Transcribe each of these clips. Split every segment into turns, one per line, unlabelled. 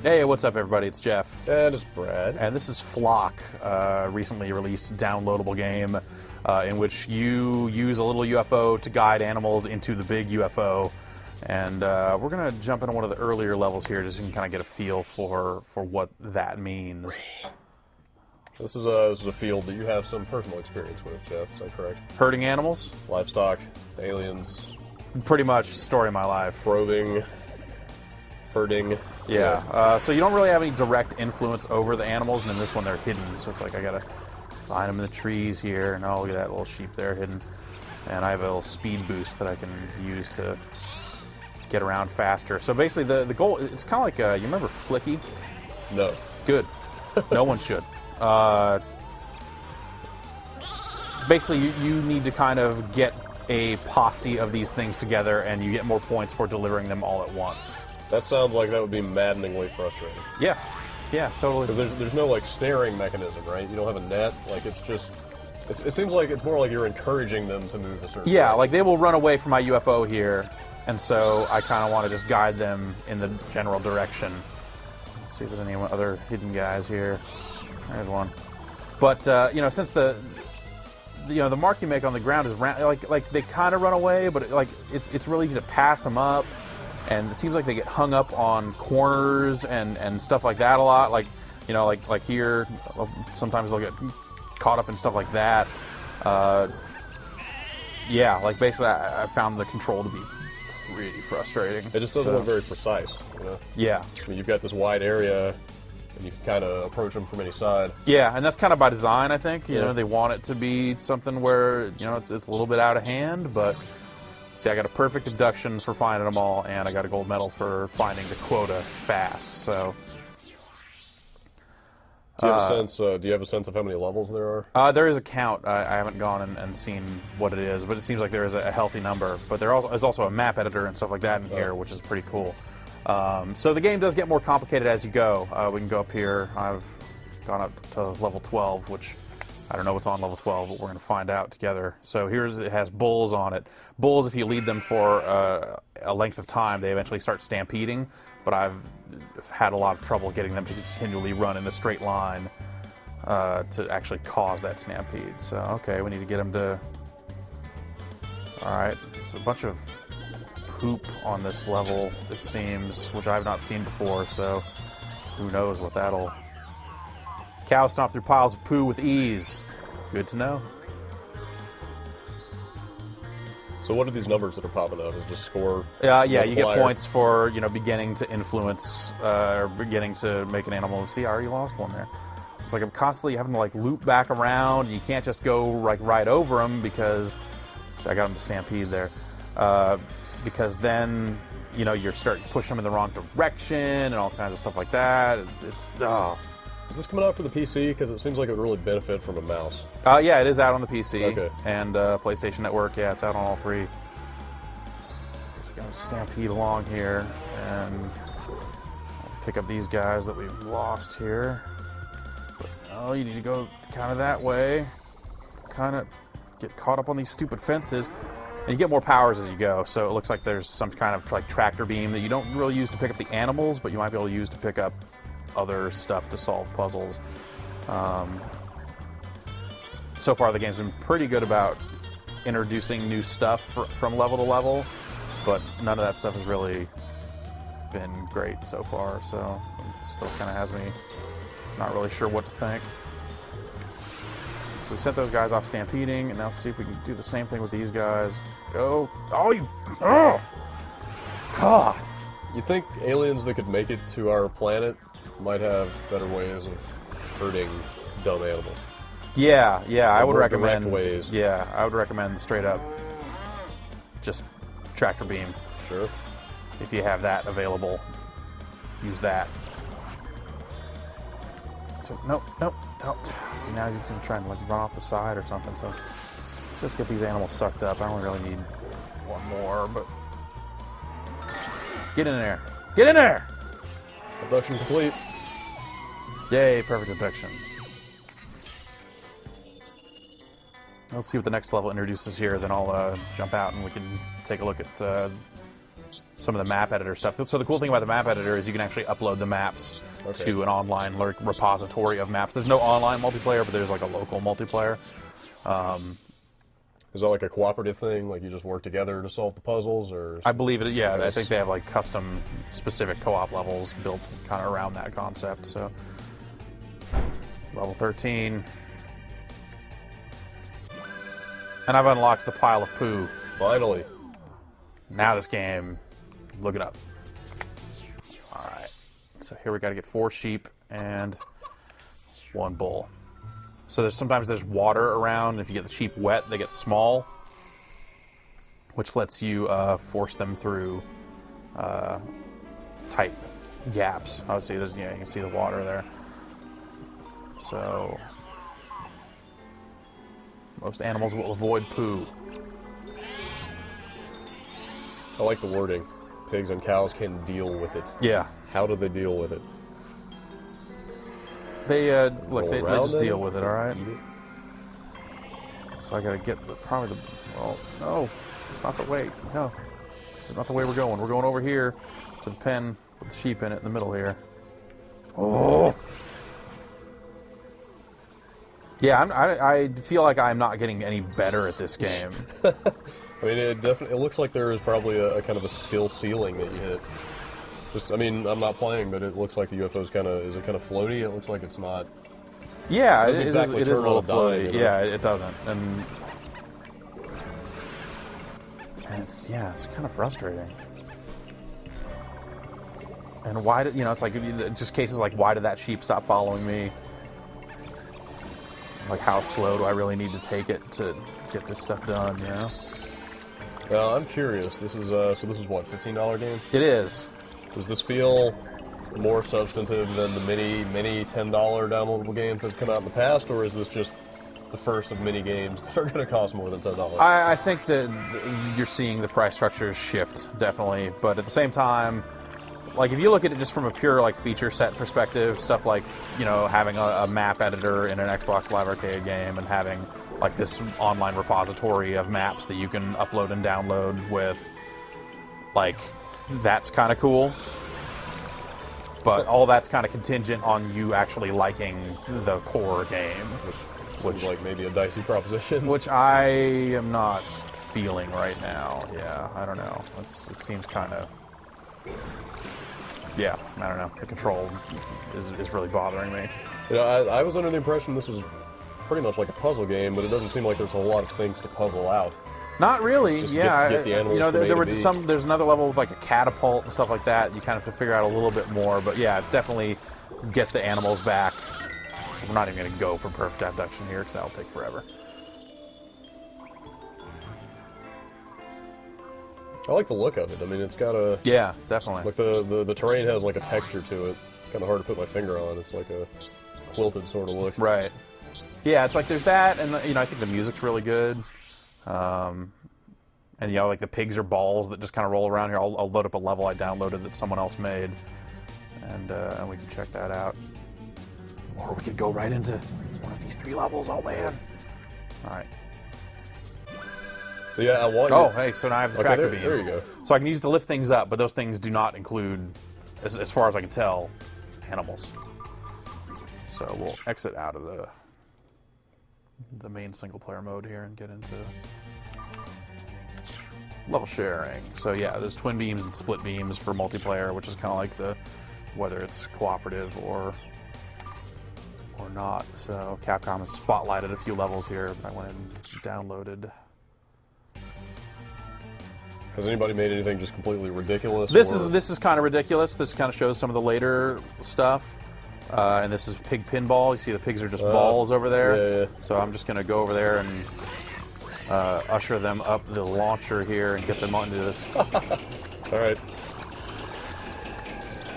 Hey, what's up, everybody? It's Jeff.
And it's Brad.
And this is Flock, recently released downloadable game in which you use a little UFO to guide animals into the big UFO. And we're going to jump into one of the earlier levels here just so you can kind of get a feel for what that means.
This is a field that you have some personal experience with, Jeff. Is that correct?
Herding animals?
Livestock, aliens.
Pretty much story of my life.
Probing. Herding.
Yeah. So you don't really have any direct influence over the animals, and in this one they're hidden. So it's like I gotta find them in the trees here, and oh, look at that little sheep there hidden. And I have a little speed boost that I can use to get around faster. So basically the goal, it's kind of like, you remember Flicky?
No.
Good. No one should. Basically you need to kind of get a posse of these things together, and you get more points for delivering them all at once.
That sounds like that would be maddeningly frustrating.
Yeah. Yeah, totally.
Because there's no, like, snaring mechanism, right? You don't have a net. Like, it's just... It seems like it's more like you're encouraging them to move a certain way.
Like they will run away from my UFO here, and so I kind of want to just guide them in the general direction. Let's see if there's any other hidden guys here. There's one. But, you know, since the mark you make on the ground is round, like they kind of run away, but it's really easy to pass them up. And it seems like they get hung up on corners and stuff like that a lot. Like, you know, like here, sometimes they'll get caught up in stuff like that. Yeah, like basically I found the control to be really frustrating.
It just doesn't look very precise, you know?
Yeah.
I mean, you've got this wide area, and you can kind of approach them from any side.
Yeah, and that's kind of by design, I think. You know, they want it to be something where, you know, it's a little bit out of hand, but... See, I got a perfect abduction for finding them all, and I got a gold medal for finding the quota fast. So,
do you have a sense of how many levels there are?
There is a count. I haven't gone and seen what it is, but it seems like there is a healthy number. But there is also a map editor and stuff like that in here, which is pretty cool. So the game does get more complicated as you go. We can go up here. I've gone up to level 12, which... I don't know what's on level 12, but we're going to find out together. So it has bulls on it. Bulls, if you lead them for a length of time, they eventually start stampeding, but I've had a lot of trouble getting them to continually run in a straight line to actually cause that stampede. So, okay, we need to get them to... Alright, there's a bunch of poop on this level, it seems, which I've not seen before, so who knows what that'll... Cows stomp through piles of poo with ease. Good to know.
So what are these numbers that are popping up? Is just score?
Yeah, you get points for, you know, beginning to influence or beginning to make an animal. See, I already lost one there. So it's like I'm constantly having to like loop back around. You can't just go like right over them because I got them to stampede there. Because then, you know, you're starting to push them in the wrong direction and all kinds of stuff like that.
Is this coming out for the PC? Because it seems like it would really benefit from a mouse.
Yeah, it is out on the PC.
Okay.
And PlayStation Network, yeah, it's out on all three. Just gonna stampede along here and pick up these guys that we've lost here. Oh, you need to go kind of that way. Kind of get caught up on these stupid fences. And you get more powers as you go, so it looks like there's some kind of like tractor beam that you don't really use to pick up the animals, but you might be able to use to pick up other stuff to solve puzzles. So far the game's been pretty good about introducing new stuff from level to level, but none of that stuff has really been great so far, so it still kind of has me not really sure what to think. So we sent those guys off stampeding, and now let's see if we can do the same thing with these guys. Go. Oh! God!
You think aliens that could make it to our planet might have better ways of hurting dumb animals?
Yeah, I would recommend
ways.
Yeah, I would recommend straight up just tractor beam.
Sure.
If you have that available, use that. So nope, don't. See, now he's gonna try and like run off the side or something. So let's just get these animals sucked up. I don't really need one more, but get in there. Get in there!
Abduction complete.
Yay, perfect abduction. Let's see what the next level introduces here, then I'll jump out and we can take a look at some of the map editor stuff. So the cool thing about the map editor is you can actually upload the maps to an online repository of maps. There's no online multiplayer, but there's like a local multiplayer.
Is that like a cooperative thing? Like you just work together to solve the puzzles, or?
I believe it. Yeah, I think they have like custom, specific co-op levels built kind of around that concept. So, level 13, and I've unlocked the pile of poo.
Finally.
Now this game, look it up. All right, so here we got to get 4 sheep and 1 bull. So sometimes there's water around. If you get the sheep wet, they get small, which lets you force them through tight gaps. Obviously, you can see the water there. So most animals will avoid poo.
I like the wording. Pigs and cows can deal with it.
Yeah.
How do they deal with it?
They look. They just deal with it. All right. So I gotta get probably the. Well, no, it's not the way. No, this is not the way we're going. We're going over here to the pen with the sheep in it in the middle here. Oh. Yeah, I feel like I'm not getting any better at this game.
I mean, it looks like there is probably a kind of a skill ceiling that you hit. Just, I mean, I'm not playing, but it looks like the UFO's is it kind of floaty? It looks like it's not.
Yeah,
it is a little
floaty. Yeah, it doesn't, and it's kind of frustrating. And why did it's like just cases like why did that sheep stop following me? Like how slow do I really need to take it to get this stuff done? You know.
Well, I'm curious. This is so this is what, $15 game?
It is.
Does this feel more substantive than the many $10 downloadable games that have come out in the past, or is this just the first of many games that are going to cost more than $10?
I think that you're seeing the price structures shift, definitely. But at the same time, like if you look at it just from a pure like feature set perspective, stuff like having a map editor in an Xbox Live Arcade game and having like this online repository of maps that you can upload and download with, like that's kind of cool. But all that's kind of contingent on you actually liking the core game,
which seems like maybe a dicey proposition.
Which I am not feeling right now. Yeah, I don't know. It seems kind of. Yeah, I don't know. The control is really bothering me.
I was under the impression this was pretty much like a puzzle game, but it doesn't seem like there's a lot of things to puzzle out.
Not really.
Just
yeah,
get the animals
there were some. There's another level with like a catapult and stuff like that. You kind of have to figure out a little bit more, but yeah, it's definitely get the animals back. So we're not even going to go for perfect abduction here because that'll take forever.
I like the look of it. I mean, it's got a
definitely.
Like the terrain has like a texture to it. It's kind of hard to put my finger on. It's like a quilted sort of look.
Right. Yeah, it's like there's that, and I think the music's really good. And like the pigs are balls that just kind of roll around here. I'll load up a level I downloaded that someone else made, and we can check that out. Or we could go right into one of these 3 levels. Oh man! All right.
So yeah, I want.
Oh, hey! So now I have the tractor beam.
There you go.
So I can use it to lift things up, but those things do not include, as far as I can tell, animals. So we'll exit out of the main single-player mode here and get into level sharing. So yeah, there's twin beams and split beams for multiplayer, which is kind of like whether it's cooperative or not. So Capcom has spotlighted a few levels here, but I went and downloaded.
Has anybody made anything just completely ridiculous?
This is kind of ridiculous. This kind of shows some of the later stuff. And this is pig pinball. You see the pigs are just balls over there.
Yeah.
So I'm just going to go over there and usher them up the launcher here and get them onto this.
All right.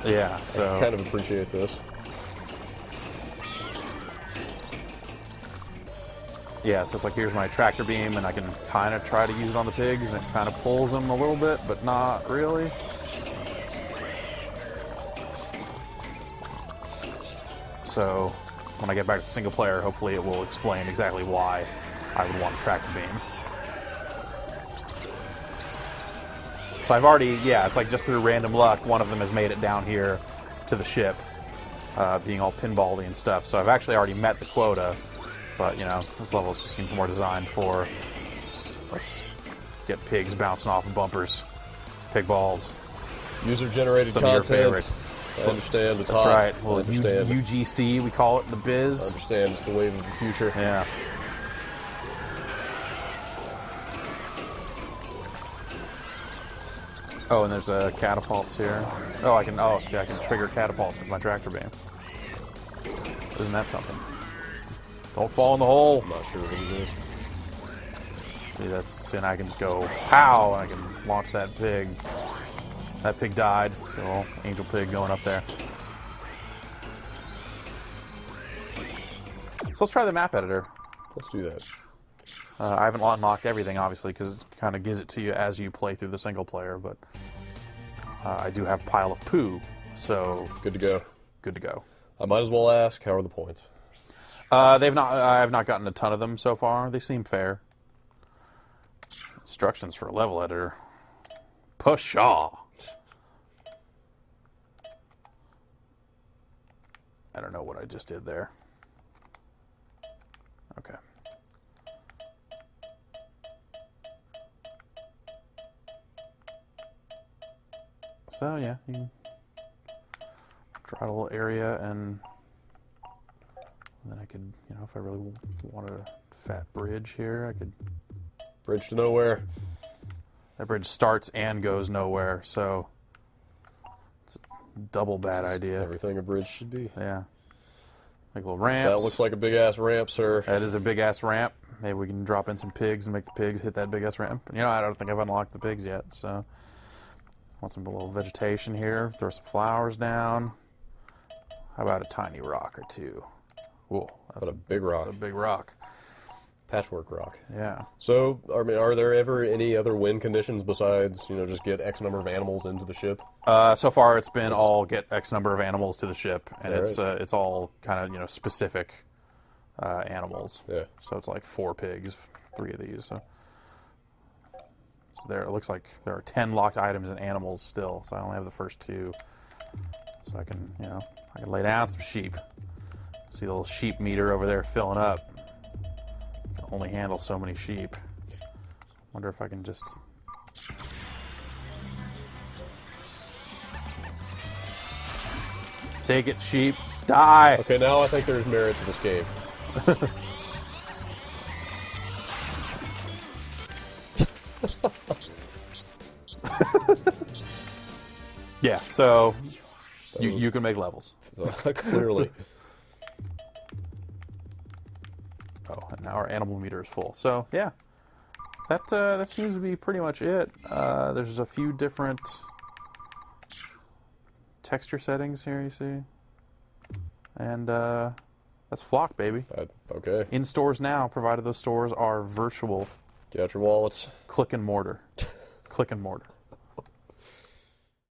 Yeah, so...
I kind of appreciate this.
Yeah, so it's like here's my tractor beam, and I can kind of try to use it on the pigs, and it kind of pulls them a little bit, but not really. So when I get back to single player, hopefully it will explain exactly why I would want a tractor beam. So I've already, yeah, it's like just through random luck, one of them has made it down here to the ship, being all pinball-y and stuff. So I've actually already met the quota, but, you know, this level just seems more designed for, let's get pigs bouncing off of bumpers, pig balls.
User-generated
Some of your
content.
favorites.
I understand. It's
That's
hot.
right. Well,
I understand.
UGC, we call it in the
I
biz.
understand. It's the wave of the future.
Yeah. Oh, and there's catapults here. Oh, I can. Oh, see, I can trigger catapults with my tractor beam. Isn't that something? Don't fall in the hole.
I'm not sure what it is.
See, that's. See, and I can just go pow, and I can launch that pig. That pig died. So, angel pig going up there. So let's try the map editor.
Let's do that.
I haven't unlocked everything, obviously, because it kind of gives it to you as you play through the single player, but I do have Pile of Poo, so
Good to go.
good to go.
I might as well ask, how are the points?
I have not gotten a ton of them so far. They seem fair. Instructions for a level editor. Pshaw. I don't know what I just did there. Okay. So yeah, you can draw a little area, and then I could, you know, if I really want a fat bridge here, I could.
Bridge to nowhere.
That bridge starts and goes nowhere, so it's a double bad idea.
Everything a bridge should be.
Yeah. Make little ramps.
That looks like a big-ass ramp, sir.
That is a big-ass ramp. Maybe we can drop in some pigs and make the pigs hit that big-ass ramp. You know, I don't think I've unlocked the pigs yet, so... Want some little vegetation here. Throw some flowers down. How about a tiny rock or two? Whoa.
What a big rock.
That's a big rock.
Patchwork rock.
Yeah.
So, I mean, are there ever any other win conditions besides, you know, just get X number of animals into the ship?
So far, it's been all get X number of animals to the ship, and
All
it's all kind of, you know, specific animals.
Yeah.
So it's like 4 pigs, 3 of these. So there, it looks like there are 10 locked items and animals still. So I only have the first 2. So I can, you know, I can lay down some sheep. See the little sheep meter over there filling up. I can only handle so many sheep. Wonder if I can just. Take it, sheep. Die!
Okay, now I think there's merit to this game.
Yeah, so you can make levels.
Clearly.
Oh, and now our animal meter is full. So, yeah. That seems to be pretty much it. There's a few different texture settings here, you see. And that's Flock, baby.
Okay.
In stores now, provided those stores are virtual.
Get out your wallets.
Click and mortar. Click and mortar.